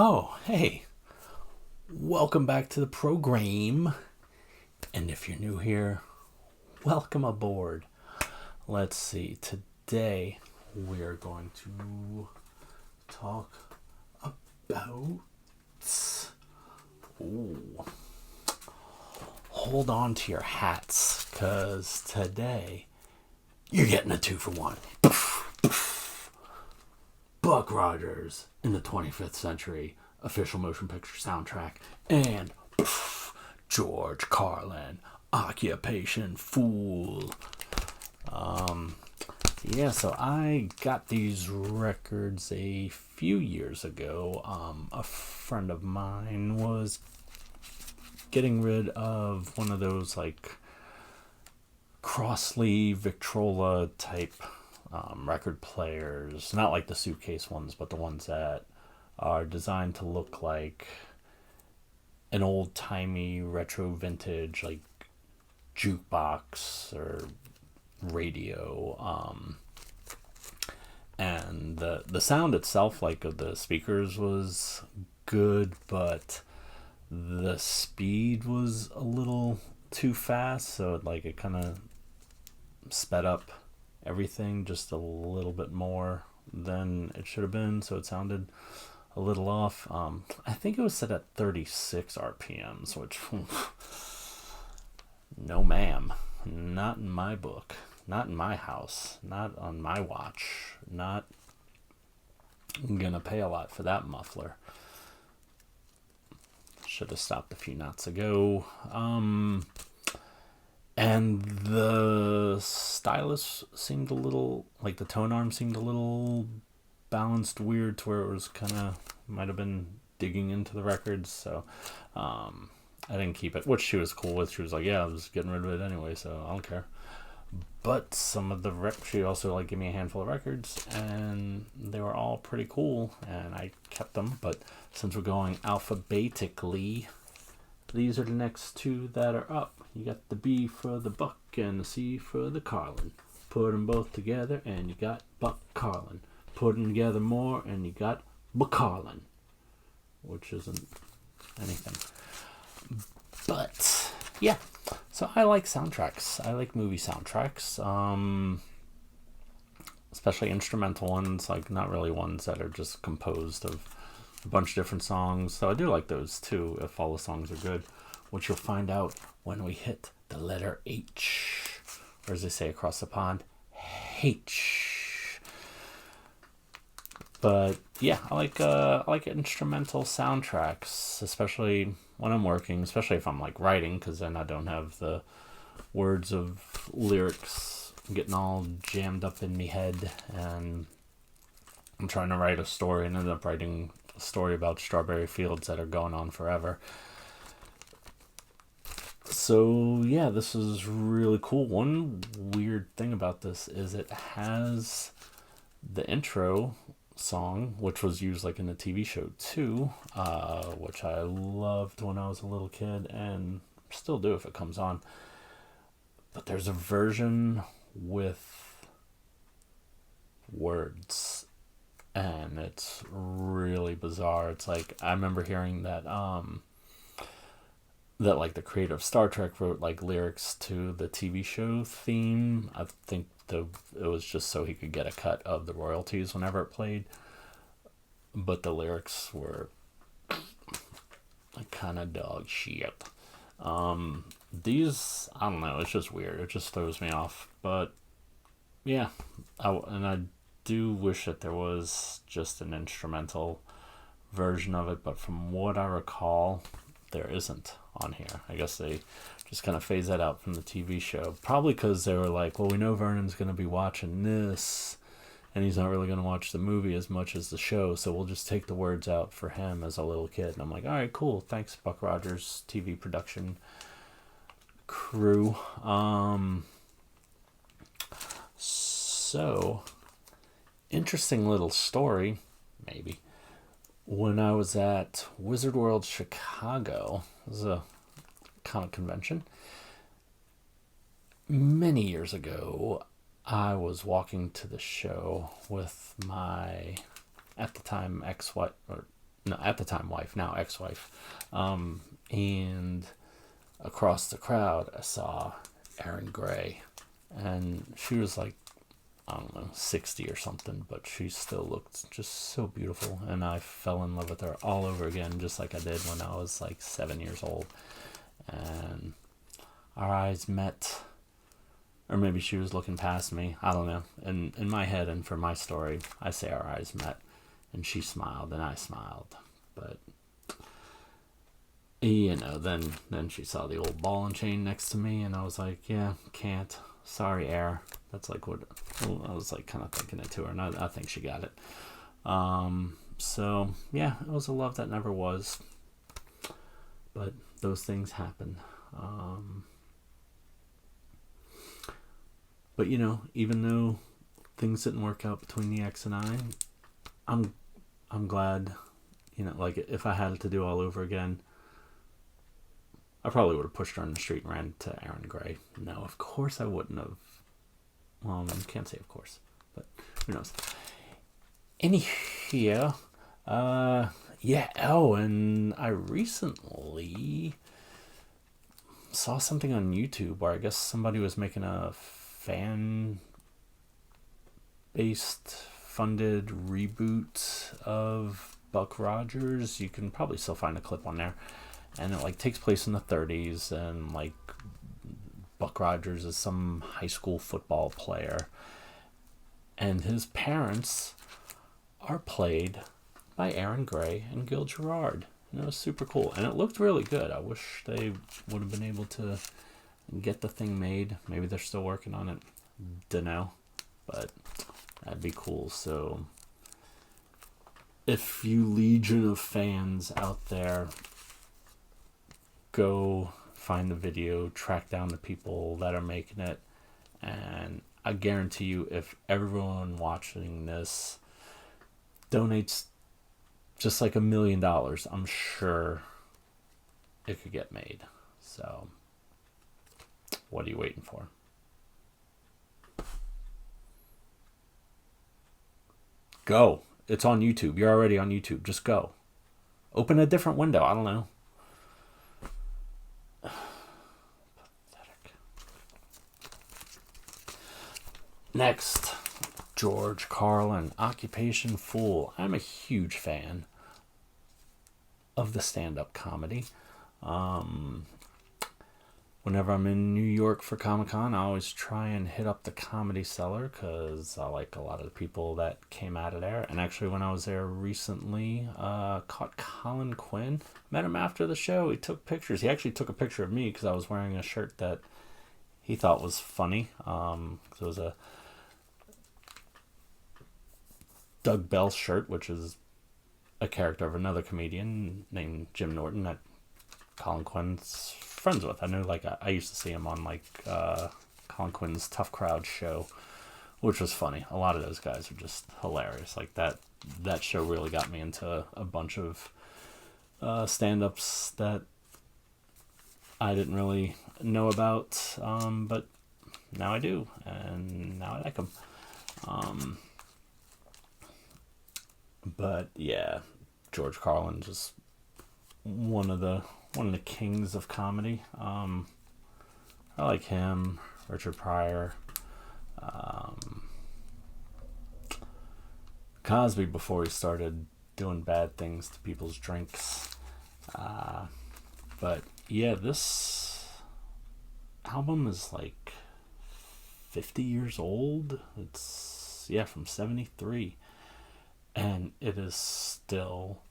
Oh, hey, welcome back to the program. And if you're new here, welcome aboard. Let's see, today we're going to talk about. Ooh, hold on to your hats, because today you're getting a 2-for-1. Buck Rogers in the 25th century official motion picture soundtrack, and George Carlin, Occupation Fool. Yeah, so I got these records a few years ago. A friend of mine was getting rid of one of those like Crossley Victrola type record players, not like the suitcase ones, but the ones that are designed to look like an old-timey retro vintage like jukebox or radio. And the sound itself, like of the speakers, was good, but the speed was a little too fast, so it kind of sped up everything just a little bit more than it should have been, so it sounded a little off. I think it was set at 36 RPMs, which no ma'am, not in my book, not in my house, not on my watch, not gonna pay a lot for that muffler. Should have stopped a few knots ago. And the stylus seemed a little, like the tone arm seemed a little balanced weird, to where it was kind of, might have been digging into the records. So I didn't keep it, which she was cool with. She was like, yeah, I was getting rid of it anyway, so I don't care. But some of the she also gave me a handful of records, and they were all pretty cool, and I kept them. But since we're going alphabetically, these are the next two that are up. You got the B for the Buck and the C for the Carlin. Put them both together and you got Buck Carlin. Put them together more and you got Buck Carlin, which isn't anything. But yeah, so I like soundtracks. I like movie soundtracks, especially instrumental ones, like not really ones that are just composed of a bunch of different songs. So I do like those too, if all the songs are good, which you'll find out when we hit the letter H, or as they say across the pond, H. But yeah, I like instrumental soundtracks, especially when I'm working, especially if I'm writing, because then I don't have the words of lyrics getting all jammed up in me head, and I'm trying to write a story and end up writing a story about strawberry fields that are going on forever. So yeah, this is really cool. One weird thing about this is it has the intro song, which was used in the TV show too, which I loved when I was a little kid and still do if it comes on. But there's a version with words, and it's really bizarre. It's I remember hearing that the creator of Star Trek wrote lyrics to the TV show theme. I think it was just so he could get a cut of the royalties whenever it played. But the lyrics were kind of dog shit. These, I don't know, it's just weird. It just throws me off. But yeah, I do wish that there was just an instrumental version of it, but from what I recall, there isn't on here. I guess they just kind of phase that out from the TV show. Probably because they were like, well, we know Vernon's going to be watching this, and he's not really going to watch the movie as much as the show, so we'll just take the words out for him as a little kid. And I'm like, all right, cool. Thanks, Buck Rogers TV production crew. So, interesting little story, maybe. When I was at Wizard World Chicago, it was a comic convention, many years ago, I was walking to the show with my, at the time, ex-wife, or no, at the time wife, now ex-wife. And across the crowd, I saw Erin Gray, and she was like, I don't know, 60 or something, but she still looked just so beautiful, and I fell in love with her all over again, just like I did when I was like 7 years old. And our eyes met, or maybe she was looking past me. I don't know. And in my head and for my story, I say our eyes met, and she smiled and I smiled. But then she saw the old ball and chain next to me, and I was like, yeah, can't. Sorry, Air. That's like what I was like, kind of thinking it to her, and I think she got it. So yeah, it was a love that never was, but those things happen. But even though things didn't work out between the ex and I'm glad. Like if I had it to do all over again, I probably would have pushed her in the street and ran to Erin Gray. No, of course I wouldn't have. Well, I can't say of course, but who knows. Anyhow, yeah. Oh, and I recently saw something on YouTube where I guess somebody was making a fan-based funded reboot of Buck Rogers. You can probably still find a clip on there, and it like takes place in the 30s, and like Buck Rogers is some high school football player, and his parents are played by Erin Gray and Gil Gerard. And it was super cool, and it looked really good. I wish they would have been able to get the thing made. Maybe they're still working on it. Dunno, but that'd be cool. So if you legion of fans out there, go find the video, track down the people that are making it, and I guarantee you, if everyone watching this donates just like $1 million, I'm sure it could get made. So what are you waiting for? Go. It's on YouTube. You're already on YouTube. Just go. Open a different window. I don't know. Pathetic. Next, George Carlin, Occupation Fool. I'm a huge fan of the stand-up comedy. Whenever I'm in New York for Comic-Con, I always try and hit up the Comedy Cellar because I like a lot of the people that came out of there. And actually, when I was there recently, caught Colin Quinn. Met him after the show. He took pictures. He actually took a picture of me because I was wearing a shirt that he thought was funny. It was a Doug Bell shirt, which is a character of another comedian named Jim Norton that Colin Quinn's friends with. I knew, like, I used to see him on like Colin Quinn's Tough Crowd show, which was funny. A lot of those guys are just hilarious. Like that show really got me into a bunch of stand-ups that I didn't really know about, but now I do, and now I like them. But yeah, George Carlin, just one of the kings of comedy. I like him, Richard Pryor, Cosby before he started doing bad things to people's drinks. But yeah, this album is like 50 years old. It's from 73, and it is still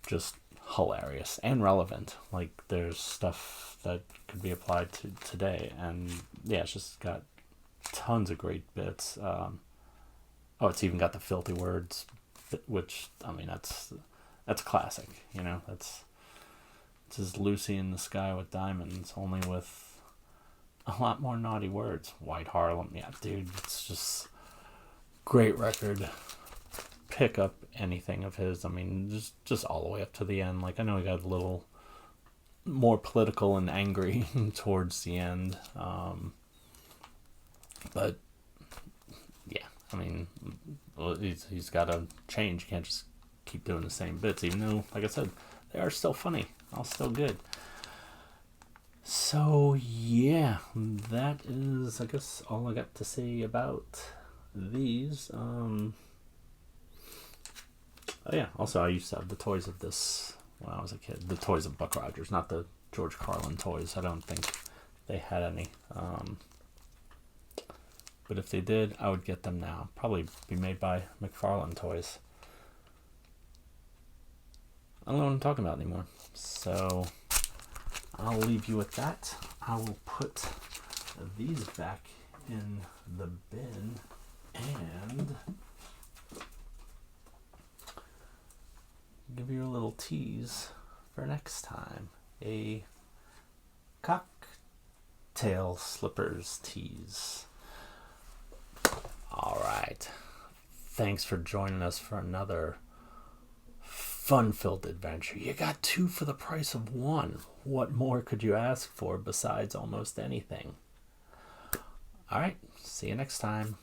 just hilarious and relevant. Like, there's stuff that could be applied to today, and it's just got tons of great bits. It's even got the filthy words, which, I mean, that's a classic. That's just Lucy in the Sky with Diamonds, only with a lot more naughty words. White Harlem, dude, it's just great record. Pick up anything of his. I mean, just all the way up to the end. Like, I know he got a little more political and angry towards the end, but I mean, he's got to change. You can't just keep doing the same bits, even though, like I said, they are still funny, all still good. So yeah, that is, I guess, all I got to say about these. Oh yeah, also I used to have the toys of this when I was a kid. The toys of Buck Rogers, not the George Carlin toys. I don't think they had any. But if they did, I would get them now. Probably be made by McFarlane Toys. I don't know what I'm talking about anymore. So I'll leave you with that. I will put these back in the bin and give you a little tease for next time. A cocktail slippers tease. All right. Thanks for joining us for another fun-filled adventure. You got 2 for the price of 1. What more could you ask for besides almost anything? All right. See you next time.